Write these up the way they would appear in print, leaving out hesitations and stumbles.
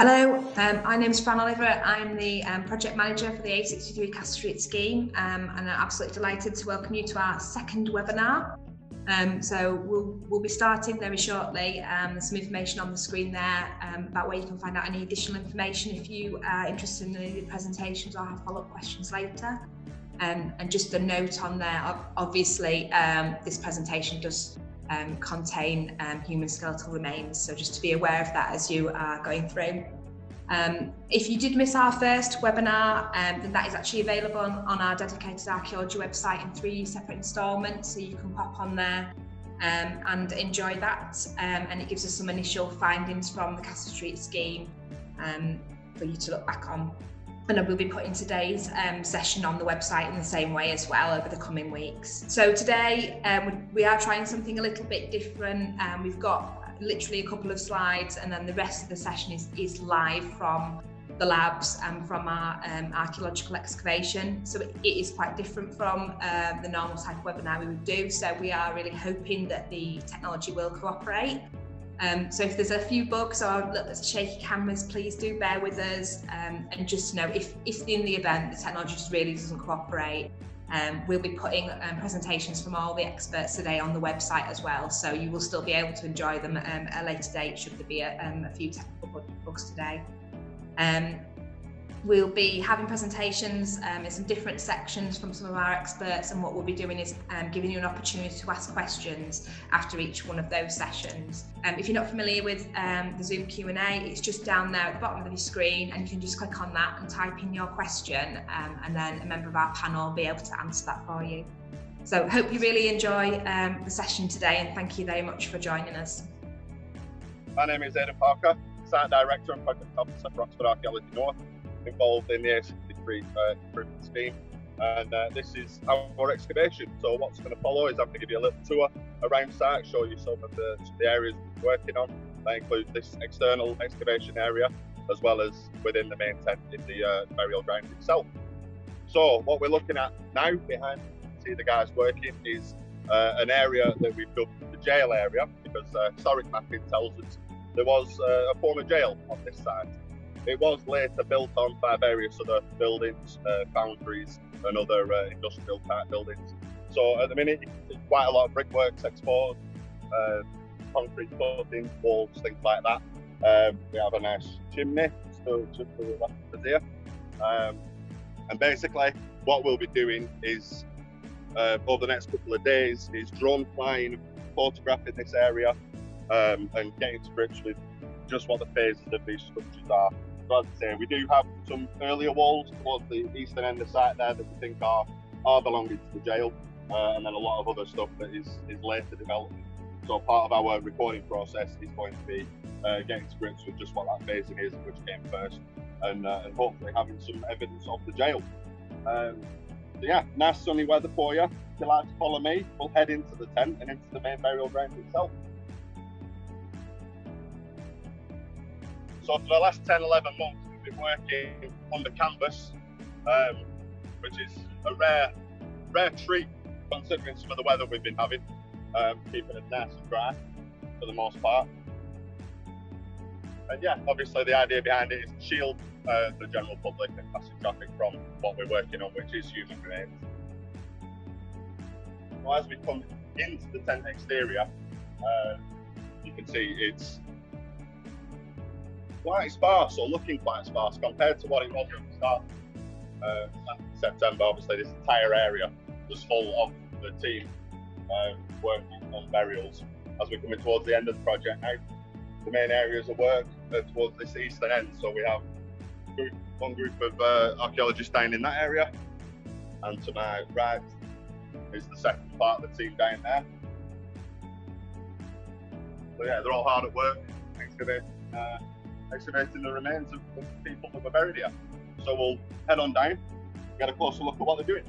Hello, my name is Fran Oliver. I'm the project manager for the A63 Castle Street scheme, and I'm absolutely delighted to welcome you to our second webinar. So we'll be starting very shortly. There's some information on the screen there about where you can find out any additional information if you are interested in any of the presentations or have follow-up questions later. And just a note on there, obviously this presentation does contain human skeletal remains, so just to be aware of that as you are going through. If you did miss our first webinar, then that is actually available on our dedicated archaeology website in 3 separate instalments, so you can pop on there and enjoy that, and it gives us some initial findings from the Castle Street scheme for you to look back on. And I will be putting today's session on the website in the same way as well over the coming weeks. So today we are trying something a little bit different. We've got literally a couple of slides, and then the rest of the session is live from the labs and from our archaeological excavation. So it is quite different from the normal type of webinar we would do. So we are really hoping that the technology will cooperate. So if there's a few bugs or shaky cameras, please do bear with us, and just know if in the event the technology just really doesn't cooperate, we'll be putting presentations from all the experts today on the website as well, so you will still be able to enjoy them at a later date should there be a few technical bugs today. We'll be having presentations in some different sections from some of our experts, and what we'll be doing is giving you an opportunity to ask questions after each one of those sessions. If you're not familiar with the Zoom Q&A, it's just down there at the bottom of your screen, and you can just click on that and type in your question, and then a member of our panel will be able to answer that for you. So hope you really enjoy the session today, and thank you very much for joining us. My name is Aidan Parker, Site Director and Project Officer for Oxford Archaeology North, involved in the A63 improvement scheme, and this is our excavation. So what's going to follow is I'm going to give you a little tour around site, show you some of the areas we're working on. That includes this external excavation area, as well as within the main tent in the burial ground itself. So what we're looking at now behind, you can see the guys working, is an area that we've dubbed the jail area, because historic mapping tells us there was a former jail on this site. It was later built on by various other buildings, foundries and other industrial type buildings. So at the minute, there's quite a lot of brickworks exposed, concrete footings, walls, things like that. We have a nice chimney just to the left of us here. And basically what we'll be doing is, over the next couple of days, is drone flying, photographing this area, and getting to grips with just what the phases of these structures are. So as I say, we do have some earlier walls towards the eastern end of the site there that we think are belonging to the jail, and then a lot of other stuff that is later development. So part of our recording process is going to be getting to grips with just what that phasing is, which came first, and hopefully having some evidence of the jail. So yeah, nice sunny weather for you. If you'd like to follow me, we'll head into the tent and into the main burial ground itself. So for the last 10, 11 months, we've been working under canvas, which is a rare treat considering some of the weather we've been having, keeping it nice and dry for the most part. And yeah, obviously the idea behind it is to shield the general public and passing traffic from what we're working on, which is human remains. So as we come into the tent exterior, you can see it's quite sparse, or looking quite sparse compared to what it was at the start of September. Obviously this entire area was full of the team working on burials. As we're coming towards the end of the project now, the main areas of work are towards this eastern end. So we have one group of archaeologists down in that area, and to my right is the second part of the team down there. So yeah, they're all hard at work excavating the remains of the people that were buried here. So we'll head on down, get a closer look at what they're doing.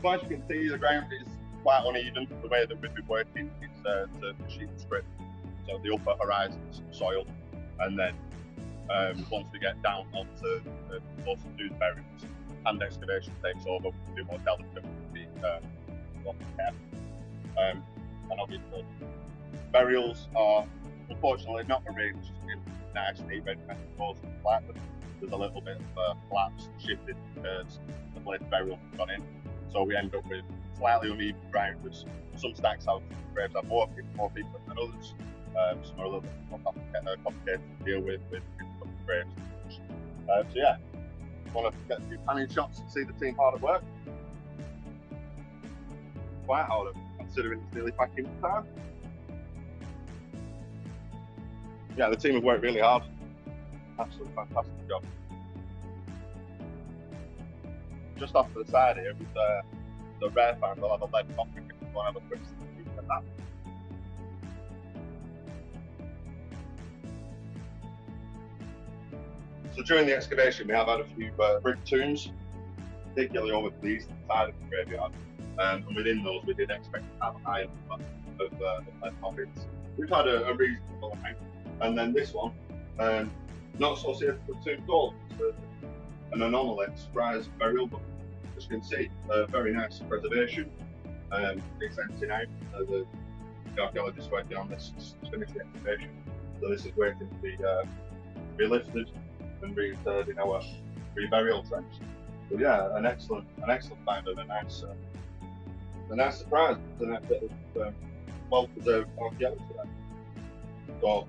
So as you can see, the ground is quite uneven. The way that we've been working is to sheet script. So the upper horizon's soil, and then once we get down onto the closer to the burials, hand excavation takes over, do more delicate And obviously, burials are unfortunately not arranged in nice, neat, regimented rows like them. There's a little bit of collapse, shifted as the place burial has gone in. So we end up with slightly uneven ground. Some stacks have graves have more people than others. Some are a little bit more complicated to deal with graves. So yeah, want to get a few panning shots and see the team hard at work. Quite hard, considering it's nearly back in time. Yeah, the team have worked really hard. Absolutely fantastic job. Just off to the side here with the rare find, we'll have a lead coffin if you want to have a quick look at that. So during the excavation, we have had a few brick tombs, particularly over to the eastern side of the graveyard. And within those, we did expect to have a high number of lead coffins. We've had a reasonable amount. And then this one, not associated with tombs at all. It's an anomaly, surprise burial, but as you can see, very nice preservation. It's empty now. The archaeologists working on this has finished the excavation, so this is waiting to be lifted and reinterred in our reburial trench. But yeah, an excellent find and a nice surprise. It's a nice bit of well-preserved archaeology there. So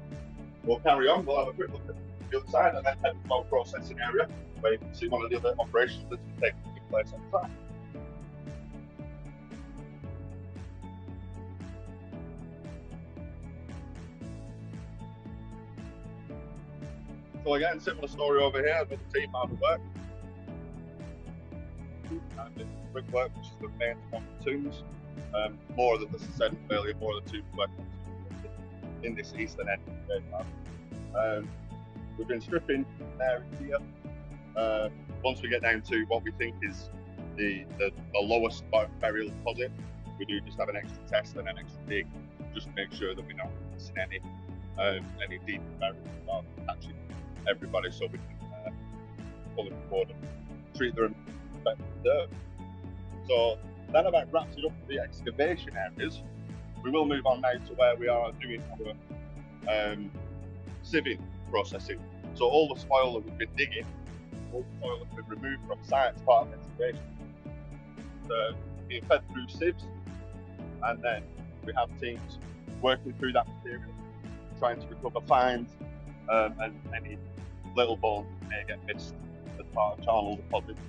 we'll carry on. We'll have a quick look at the other side and then head to our processing area, where you can see one of the other operations that's taking place on the site. So again, similar story over here with the team hard at work. And brickwork, which is the main on the tombs. More of the, as I said earlier, more of the tombs work in this eastern end of the graveyard. We've been stripping an area here. Once we get down to what we think is the lowest burial deposit, we do just have an extra test and an extra dig, just to make sure that we're not missing any deep burials or catching everybody, so we can pull it forward and treat the dirt. So that about wraps it up for the excavation areas. We will move on now to where we are doing our sieving processing. So all the spoil that we've been digging, all the soil that's been removed from site as part of excavation, being fed through sieves, and then we have teams working through that material, trying to recover fines and any little bones that may get missed as part of charnel deposits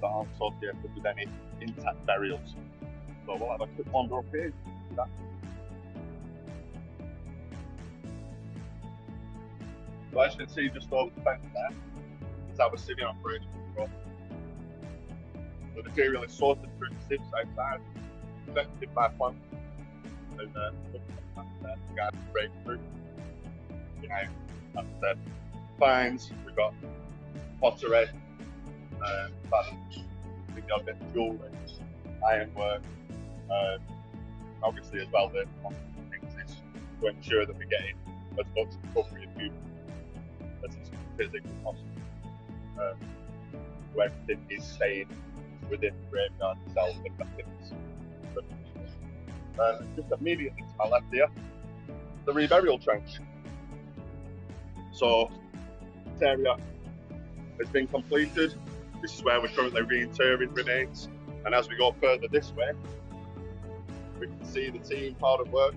that aren't associated with any intact burials. So we'll have a quick wander up here. That. So as you can see just over the fence there, is our sieving operation. The material is sorted through the sieves outside, collected by plants, and guide breakthrough. You know, as I said, fines, we've got pottery, we've got a bit of jewellery, ironwork, obviously as well the things is to ensure that we're getting as much recovery of food as is physically possible. So everything is staying within the graveyard itself, and nothing's just immediately to my left here, the reburial trench. So this area has been completed. This is where we're currently reinterring remains, and as we go further this way, we can see the team hard at work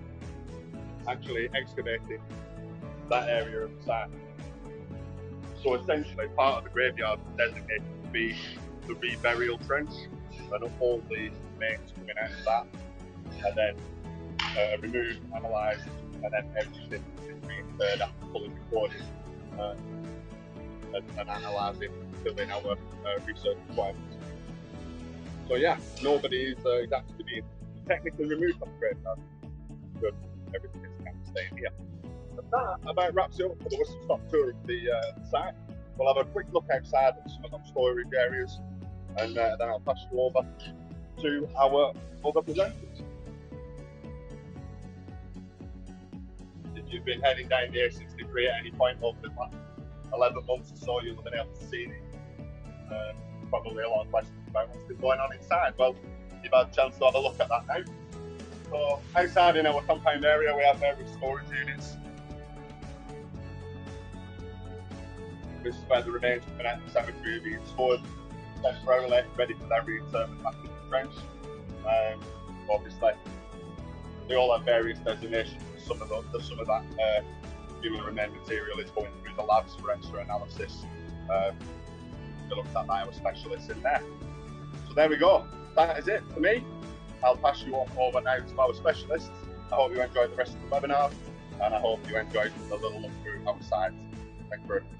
actually excavating that area of the site. So essentially part of the graveyard is designated to be the reburial trench, and all the remains coming out of that, and then removed, analysed, and then everything is reinterred after fully recorded and analysing, filling our research requirements. So yeah, nobody is actually being technically removed from the graveyard. Good, everything is kind of staying here. And that about wraps it up for the whistle-stop tour of the site. We'll have a quick look outside at some of the storage areas, and then I'll pass you over to our other presenters. If you've been heading down the A6 degree at any point over the last 11 months or so, you'll have been able to see probably a lot of questions about what's been going on inside. Well, you've had a chance to have a look at that now. So outside in our compound area, we have various storage units. This is where the remains of the cemetery are being stored temporarily, ready for their reinterment back into the trench. Obviously, they all have various designations. Some of that human remain material is going through the labs for extra analysis. They're looked at by our specialists in there. So there we go. That is it for me. I'll pass you over now to our specialists. I hope you enjoyed the rest of the webinar, and I hope you enjoyed the little look through our site. Thank you very much.